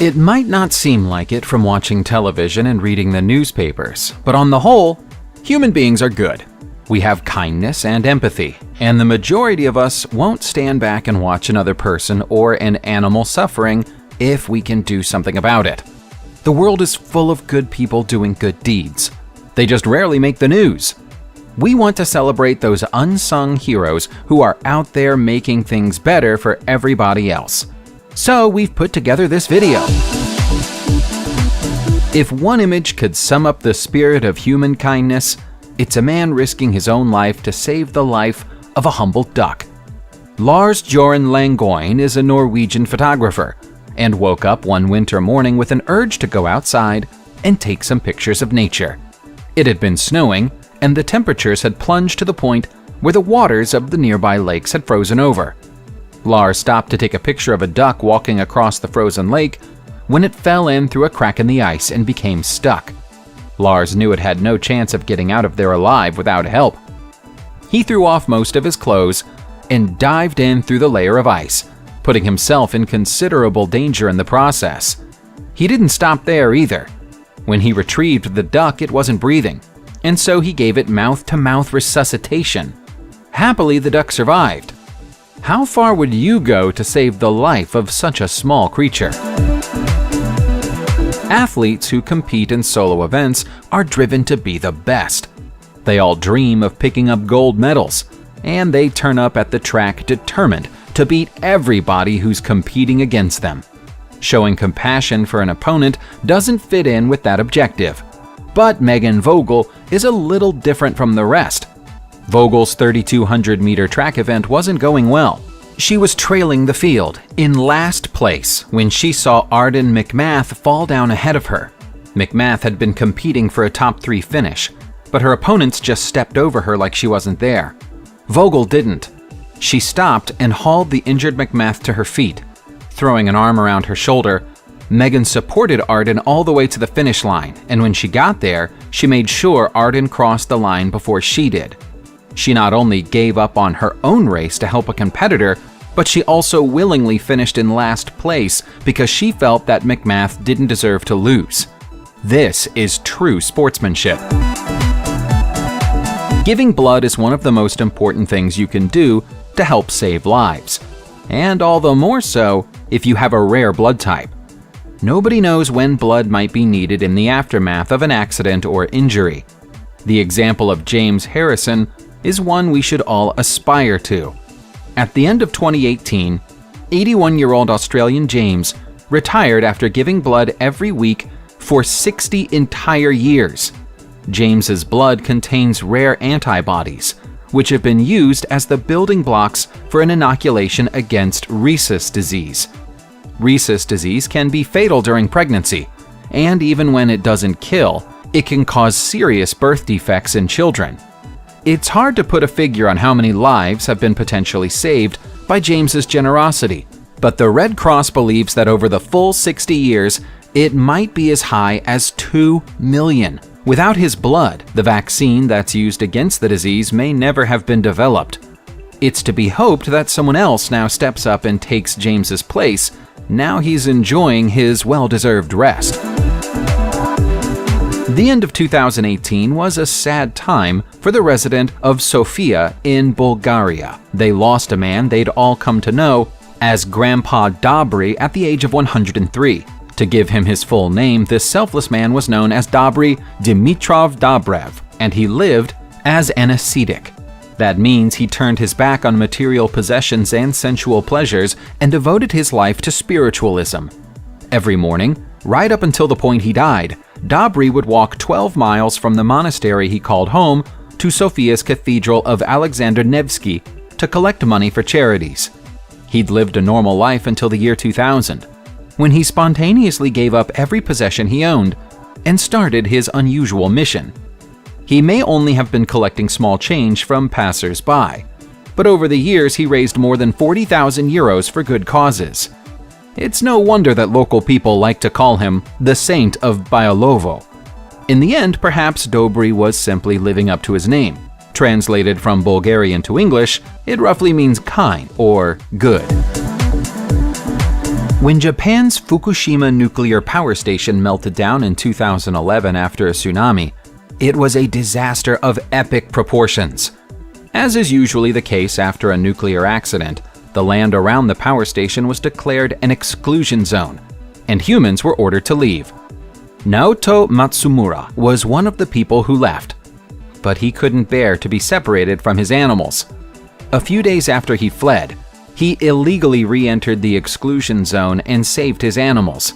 It might not seem like it from watching television and reading the newspapers, but on the whole, human beings are good. We have kindness and empathy, and the majority of us won't stand back and watch another person or an animal suffering if we can do something about it. The world is full of good people doing good deeds. They just rarely make the news. We want to celebrate those unsung heroes who are out there making things better for everybody else. So we've put together this video. If one image could sum up the spirit of human kindness, it's a man risking his own life to save the life of a humble duck. Lars Joran Langoin is a Norwegian photographer and woke up one winter morning with an urge to go outside and take some pictures of nature. It had been snowing, and the temperatures had plunged to the point where the waters of the nearby lakes had frozen over. Lars stopped to take a picture of a duck walking across the frozen lake when it fell in through a crack in the ice and became stuck. Lars knew it had no chance of getting out of there alive without help. He threw off most of his clothes and dived in through the layer of ice, putting himself in considerable danger in the process. He didn't stop there either. When he retrieved the duck, it wasn't breathing, and so he gave it mouth-to-mouth resuscitation. Happily, the duck survived. How far would you go to save the life of such a small creature? Athletes who compete in solo events are driven to be the best. They all dream of picking up gold medals, and they turn up at the track determined to beat everybody who's competing against them. Showing compassion for an opponent doesn't fit in with that objective. But Megan Vogel is a little different from the rest. Vogel's 3,200-meter track event wasn't going well. She was trailing the field, in last place, when she saw Arden McMath fall down ahead of her. McMath had been competing for a top 3 finish, but her opponents just stepped over her like she wasn't there. Vogel didn't. She stopped and hauled the injured McMath to her feet. Throwing an arm around her shoulder, Megan supported Arden all the way to the finish line, and when she got there, she made sure Arden crossed the line before she did. She not only gave up on her own race to help a competitor, but she also willingly finished in last place because she felt that McMath didn't deserve to lose. This is true sportsmanship. Giving blood is one of the most important things you can do to help save lives, and all the more so if you have a rare blood type. Nobody knows when blood might be needed in the aftermath of an accident or injury. The example of James Harrison is one we should all aspire to. At the end of 2018, 81-year-old Australian James retired after giving blood every week for 60 entire years. James's blood contains rare antibodies, which have been used as the building blocks for an inoculation against rhesus disease. Rhesus disease can be fatal during pregnancy, and even when it doesn't kill, it can cause serious birth defects in children. It's hard to put a figure on how many lives have been potentially saved by James's generosity, but the Red Cross believes that over the full 60 years, it might be as high as 2 million. Without his blood, the vaccine that's used against the disease may never have been developed. It's to be hoped that someone else now steps up and takes James's place. Now he's enjoying his well-deserved rest. The end of 2018 was a sad time for the resident of Sofia in Bulgaria. They lost a man they'd all come to know as Grandpa Dobry at the age of 103. To give him his full name, this selfless man was known as Dobry Dimitrov Dobrev, and he lived as an ascetic. That means he turned his back on material possessions and sensual pleasures and devoted his life to spiritualism. Every morning, right up until the point he died, Dobry would walk 12 miles from the monastery he called home to Sofia's Cathedral of Alexander Nevsky to collect money for charities. He'd lived a normal life until the year 2000, when he spontaneously gave up every possession he owned and started his unusual mission. He may only have been collecting small change from passers-by, but over the years he raised more than 40,000 euros for good causes. It's no wonder that local people like to call him the Saint of Bialovo. In the end, perhaps Dobry was simply living up to his name. Translated from Bulgarian to English, it roughly means kind or good. When Japan's Fukushima nuclear power station melted down in 2011 after a tsunami, it was a disaster of epic proportions. As is usually the case after a nuclear accident, the land around the power station was declared an exclusion zone, and humans were ordered to leave. Naoto Matsumura was one of the people who left, but he couldn't bear to be separated from his animals. A few days after he fled, he illegally re-entered the exclusion zone and saved his animals,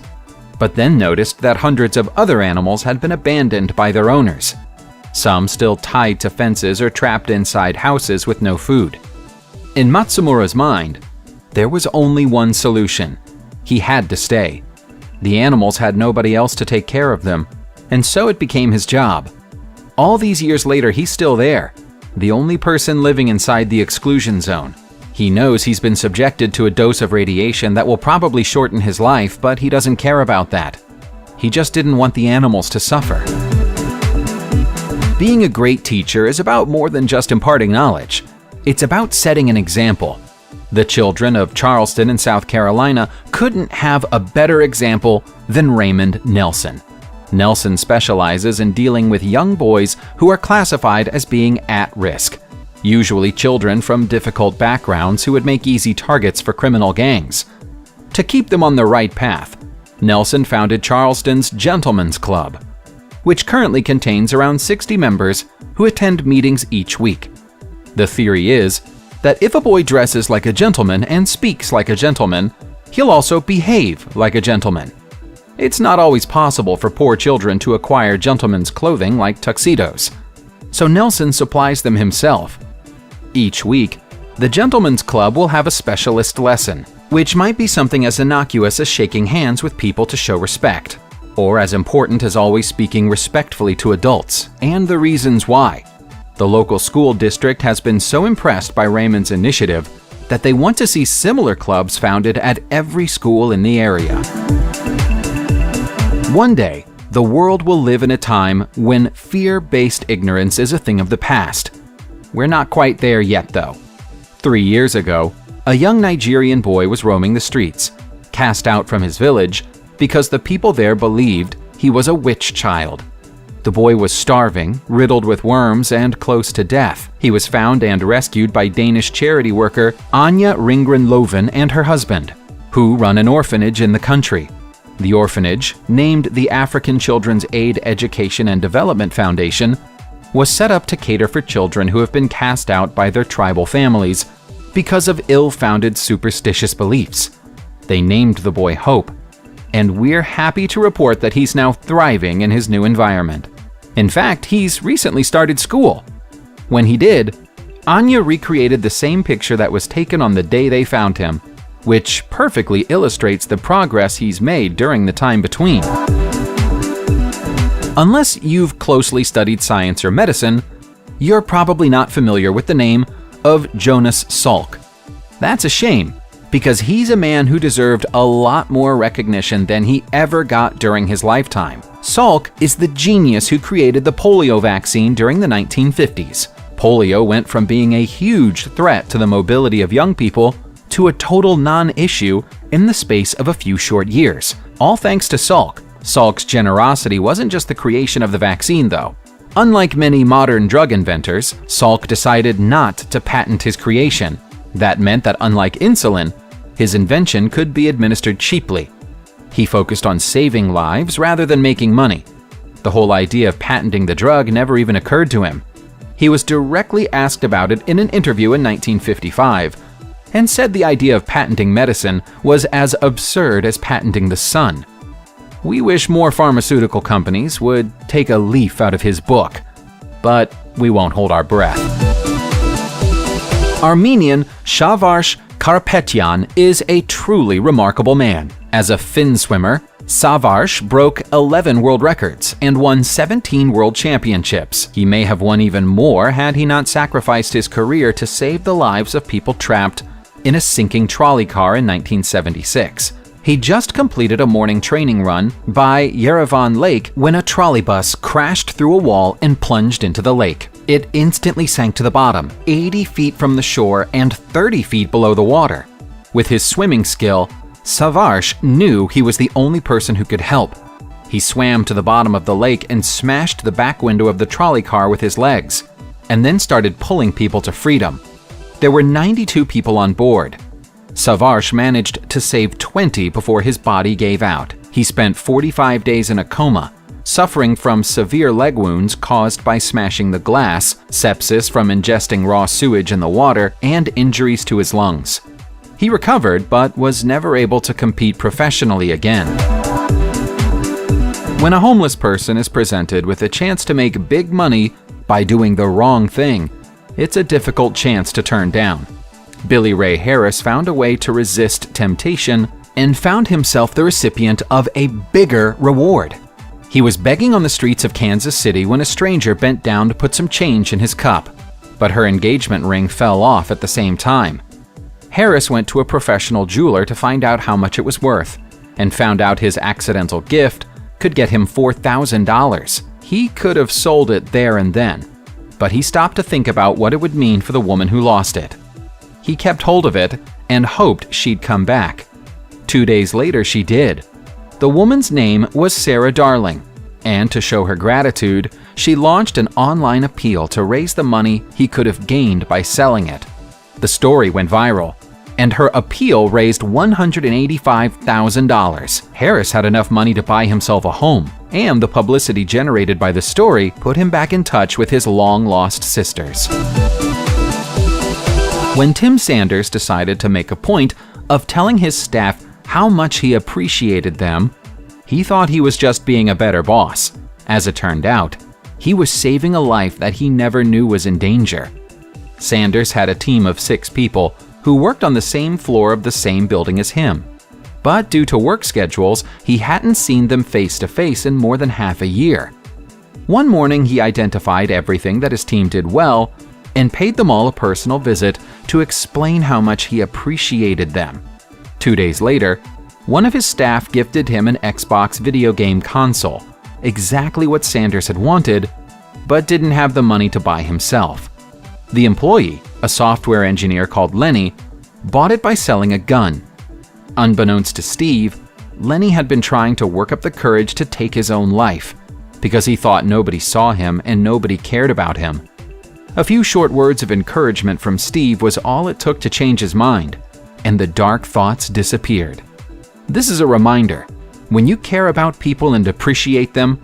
but then noticed that hundreds of other animals had been abandoned by their owners, some still tied to fences or trapped inside houses with no food. In Matsumura's mind, there was only one solution. He had to stay. The animals had nobody else to take care of them, and so it became his job. All these years later, he's still there, the only person living inside the exclusion zone. He knows he's been subjected to a dose of radiation that will probably shorten his life, but he doesn't care about that. He just didn't want the animals to suffer. Being a great teacher is about more than just imparting knowledge. It's about setting an example. The children of Charleston in South Carolina couldn't have a better example than Raymond Nelson. Nelson specializes in dealing with young boys who are classified as being at risk, usually children from difficult backgrounds who would make easy targets for criminal gangs. To keep them on the right path, Nelson founded Charleston's Gentlemen's Club, which currently contains around 60 members who attend meetings each week. The theory is that if a boy dresses like a gentleman and speaks like a gentleman, he'll also behave like a gentleman. It's not always possible for poor children to acquire gentlemen's clothing like tuxedos, so Nelson supplies them himself. Each week, the Gentlemen's Club will have a specialist lesson, which might be something as innocuous as shaking hands with people to show respect, or as important as always speaking respectfully to adults, and the reasons why. The local school district has been so impressed by Raymond's initiative that they want to see similar clubs founded at every school in the area. One day, the world will live in a time when fear-based ignorance is a thing of the past. We're not quite there yet, though. 3 years ago, a young Nigerian boy was roaming the streets, cast out from his village because the people there believed he was a witch child. The boy was starving, riddled with worms, and close to death. He was found and rescued by Danish charity worker Anja Ringgren Loven and her husband, who run an orphanage in the country. The orphanage, named the African Children's Aid Education and Development Foundation, was set up to cater for children who have been cast out by their tribal families because of ill-founded superstitious beliefs. They named the boy Hope, and we're happy to report that he's now thriving in his new environment. In fact, he's recently started school. When he did, Anya recreated the same picture that was taken on the day they found him, which perfectly illustrates the progress he's made during the time between. Unless you've closely studied science or medicine, you're probably not familiar with the name of Jonas Salk. That's a shame, because he's a man who deserved a lot more recognition than he ever got during his lifetime. Salk is the genius who created the polio vaccine during the 1950s. Polio went from being a huge threat to the mobility of young people to a total non-issue in the space of a few short years, all thanks to Salk. Salk's generosity wasn't just the creation of the vaccine, though. Unlike many modern drug inventors, Salk decided not to patent his creation. That meant that unlike insulin, his invention could be administered cheaply. He focused on saving lives rather than making money. The whole idea of patenting the drug never even occurred to him. He was directly asked about it in an interview in 1955, and said the idea of patenting medicine was as absurd as patenting the sun. We wish more pharmaceutical companies would take a leaf out of his book, but we won't hold our breath. Armenian Shavarsh Karapetyan is a truly remarkable man. As a Finn swimmer, Savarsh broke 11 world records and won 17 world championships. He may have won even more had he not sacrificed his career to save the lives of people trapped in a sinking trolley car in 1976. He just completed a morning training run by Yerevan Lake when a trolley bus crashed through a wall and plunged into the lake. It instantly sank to the bottom, 80 feet from the shore and 30 feet below the water. With his swimming skill, Savvash knew he was the only person who could help. He swam to the bottom of the lake and smashed the back window of the trolley car with his legs, and then started pulling people to freedom. There were 92 people on board. Savvash managed to save 20 before his body gave out. He spent 45 days in a coma, suffering from severe leg wounds caused by smashing the glass, sepsis from ingesting raw sewage in the water, and injuries to his lungs. He recovered, but was never able to compete professionally again. When a homeless person is presented with a chance to make big money by doing the wrong thing, it's a difficult chance to turn down. Billy Ray Harris found a way to resist temptation and found himself the recipient of a bigger reward. He was begging on the streets of Kansas City when a stranger bent down to put some change in his cup, but her engagement ring fell off at the same time. Harris went to a professional jeweler to find out how much it was worth, and found out his accidental gift could get him $4,000. He could have sold it there and then, but he stopped to think about what it would mean for the woman who lost it. He kept hold of it and hoped she'd come back. 2 days later, she did. The woman's name was Sarah Darling, and to show her gratitude, she launched an online appeal to raise the money he could have gained by selling it. The story went viral, and her appeal raised $185,000. Harris had enough money to buy himself a home, and the publicity generated by the story put him back in touch with his long-lost sisters. When Tim Sanders decided to make a point of telling his staff how much he appreciated them, he thought he was just being a better boss. As it turned out, he was saving a life that he never knew was in danger. Sanders had a team of 6 people who worked on the same floor of the same building as him. But due to work schedules, he hadn't seen them face to face in more than half a year. One morning, he identified everything that his team did well and paid them all a personal visit to explain how much he appreciated them. 2 days later, one of his staff gifted him an Xbox video game console, exactly what Sanders had wanted, but didn't have the money to buy himself. The employee, a software engineer called Lenny, bought it by selling a gun. Unbeknownst to Steve, Lenny had been trying to work up the courage to take his own life because he thought nobody saw him and nobody cared about him. A few short words of encouragement from Steve was all it took to change his mind, and the dark thoughts disappeared. This is a reminder: when you care about people and appreciate them,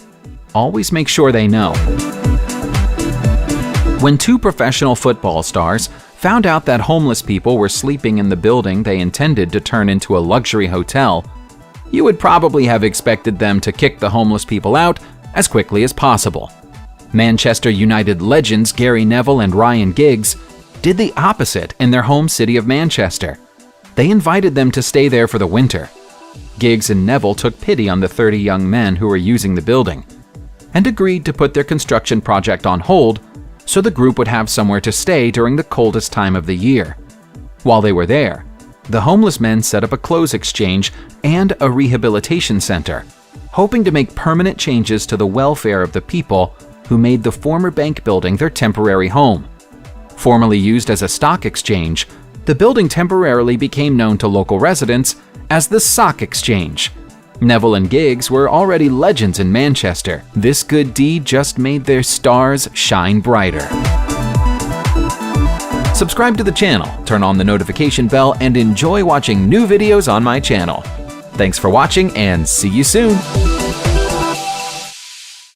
always make sure they know. When 2 professional football stars found out that homeless people were sleeping in the building they intended to turn into a luxury hotel, you would probably have expected them to kick the homeless people out as quickly as possible. Manchester United legends Gary Neville and Ryan Giggs did the opposite in their home city of Manchester. They invited them to stay there for the winter. Giggs and Neville took pity on the 30 young men who were using the building and agreed to put their construction project on hold so the group would have somewhere to stay during the coldest time of the year. While they were there, the homeless men set up a clothes exchange and a rehabilitation center, hoping to make permanent changes to the welfare of the people who made the former bank building their temporary home. Formerly used as a stock exchange, the building temporarily became known to local residents as the Sock Exchange. Neville and Giggs were already legends in Manchester. This good deed just made their stars shine brighter. Subscribe to the channel, turn on the notification bell, and enjoy watching new videos on my channel. Thanks for watching, and see you soon!